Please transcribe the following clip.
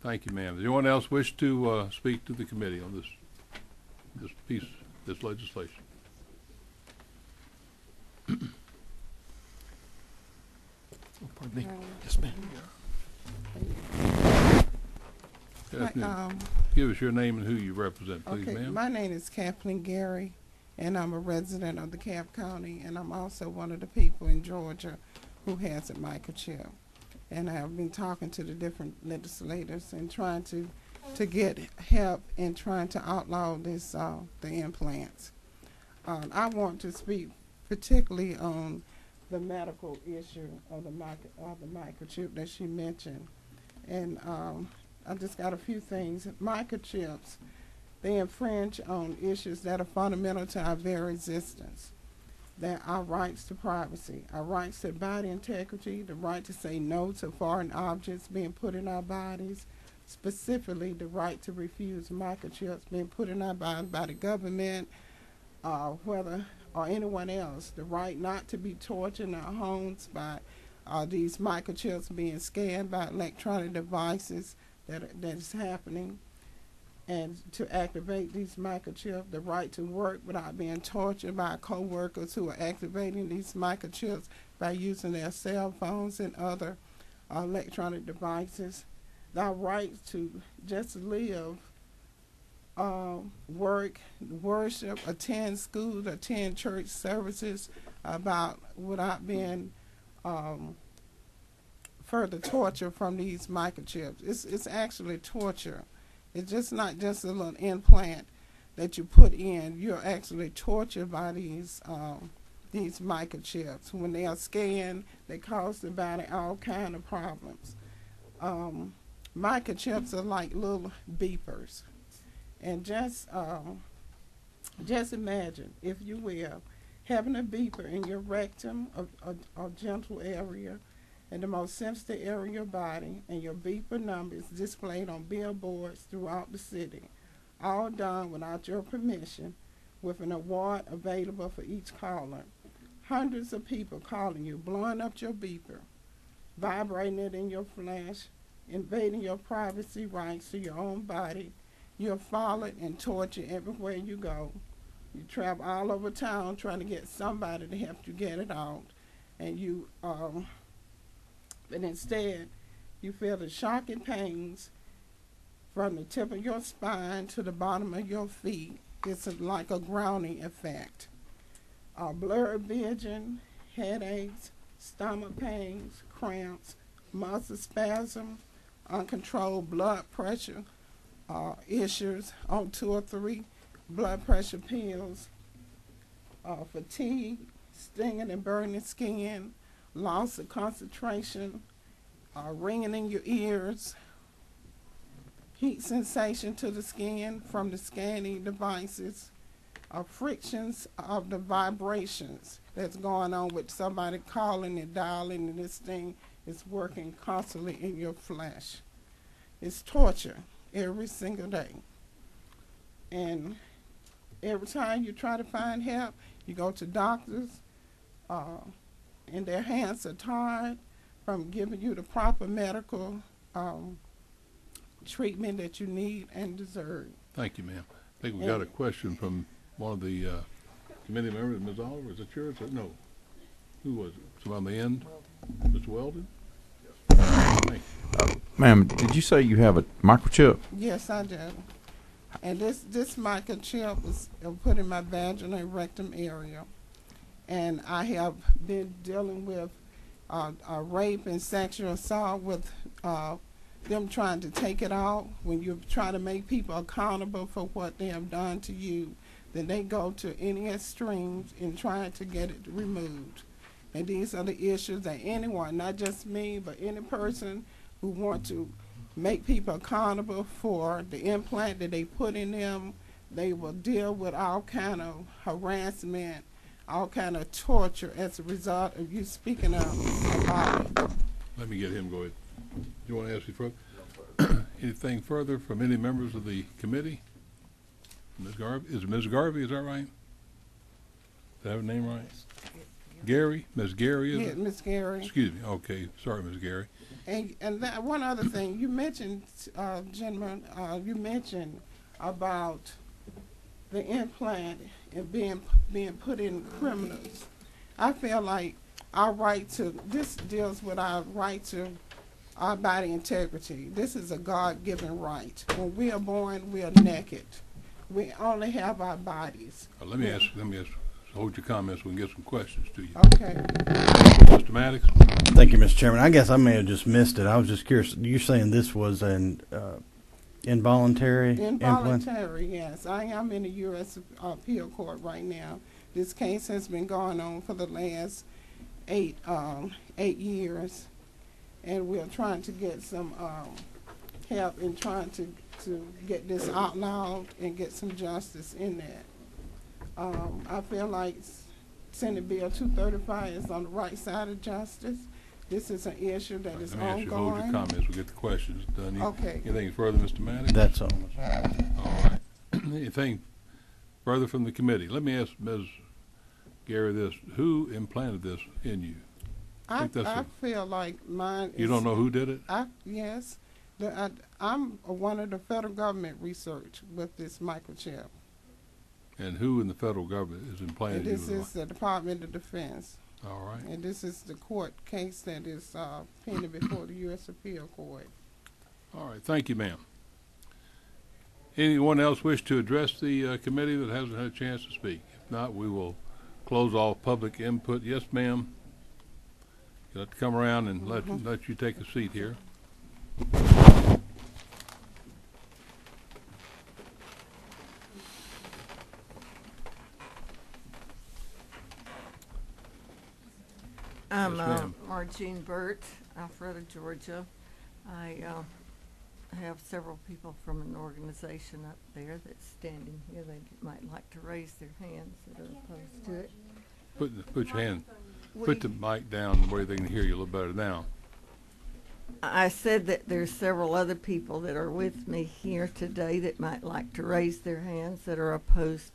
Thank you, ma'am. Does anyone else wish to speak to the committee on this legislation? Pardon me. Yes, ma'am. Kathleen, give us your name and who you represent, please, Okay, ma'am. my name is Cathleen Gary, and I'm a resident of DeKalb County, and I'm also one of the people in Georgia who has a microchip. And I've been talking to the different legislators and trying to get help in trying to outlaw this the implants. I want to speak particularly on the medical issue of the microchip that she mentioned, and I just got a few things. Microchips, they infringe on issues that are fundamental to our very existence. That our rights to privacy, our rights to body integrity, the right to say no to foreign objects being put in our bodies, specifically the right to refuse microchips being put in our bodies by the government, whether or anyone else, the right not to be tortured in our homes by these microchips being scanned by electronic devices that is happening, and to activate these microchips, the right to work without being tortured by co-workers who are activating these microchips by using their cell phones and other electronic devices, the right to just live, work, worship, attend schools, attend church services without being further torture from these microchips. It's actually torture. It's just not just a little implant that you put in. You're actually tortured by these microchips. When they are scanned, they cause the body all kind of problems. Microchips are like little beepers, and just imagine, if you will, having a beeper in your rectum, a genital area, and the most sensitive area of your body, and your beeper number is displayed on billboards throughout the city, all done without your permission, with an award available for each caller. Hundreds of people calling you, blowing up your beeper, vibrating it in your flesh, invading your privacy rights to your own body. You're followed and tortured everywhere you go. You travel all over town trying to get somebody to help you get it out, and but instead, you feel the shocking pains from the tip of your spine to the bottom of your feet. It's like a grounding effect. Blurred vision, headaches, stomach pains, cramps, muscle spasm, uncontrolled blood pressure issues on 2 or 3 blood pressure pills, fatigue, stinging and burning skin, loss of concentration, ringing in your ears, heat sensation to the skin from the scanning devices, frictions of the vibrations that's going on with somebody calling and dialing, and this thing is working constantly in your flesh. It's torture every single day. And every time you try to find help, you go to doctors, and their hands are tied from giving you the proper medical treatment that you need and deserve. Thank you, ma'am. I think we got a question from one of the committee members. Ms. Oliver, is it yours? No. Who was it? So on the end, Mr. Weldon? Thank you. Ma'am, did you say you have a microchip? Yes, I do. And this microchip was put in my vaginal and rectum area. And I have been dealing with rape and sexual assault with them trying to take it out. When you try to make people accountable for what they have done to you, then they go to any extremes in trying to get it removed. And these are the issues that anyone, not just me, but any person who wants to make people accountable for the implant that they put in them, they will deal with all kind of harassment, all kind of torture as a result of you speaking up about it. Let me get him going. Do you want to ask me further? Anything further from any members of the committee? Ms. Garvey? Is it Ms. Garvey, is that right? Did I have her name right? Gary, Ms. Gary, is Yeah, it? Miss Gary. Excuse me. Okay, sorry, Ms. Gary. And that one other thing you mentioned, gentlemen, you mentioned about the implant and being put in criminals. I feel like this deals with our right to our body integrity. This is a God-given right. When we are born, we are naked. We only have our bodies. Let me ask. Hold your comments. We can get some questions to you. Okay. Mr. Maddox. Thank you, Mr. Chairman. I guess I may have just missed it. I was just curious. You're saying this was an involuntary implant? Involuntary, yes. I am in the U.S. appeal court right now. This case has been going on for the last 8 years, and we're trying to get some help in trying to get this outlawed and get some justice in that. I feel like Senate Bill 235 is on the right side of justice. This is an issue that is Let me ask you to hold your ongoing. comments. We'll get the questions done. Okay. Anything further, Mr. Maddox? That's all. All right. Anything further from the committee? Let me ask Ms. Gary this. Who implanted this in you? I think that's feel like mine is... You don't know who did it? Yes. I'm one of the federal government research with this microchip. And who in the federal government is implanted And you this with is the Department of Defense. All right. And this is the court case that is pending before the U.S. Appeal Court. All right. Thank you, ma'am. Anyone else wish to address the committee that hasn't had a chance to speak? If not, we will close off public input. Yes, ma'am. You'll have to come around and let you take a seat here. I'm Yes, ma'am. Margene Burt, Alpharetta, Georgia. I have several people from an organization up there that's standing here. They might like to raise their hands that are opposed to it. Put your hand, We- put the mic down where they can hear you a little better now. I said that there's several other people that are with me here today that might like to raise their hands that are opposed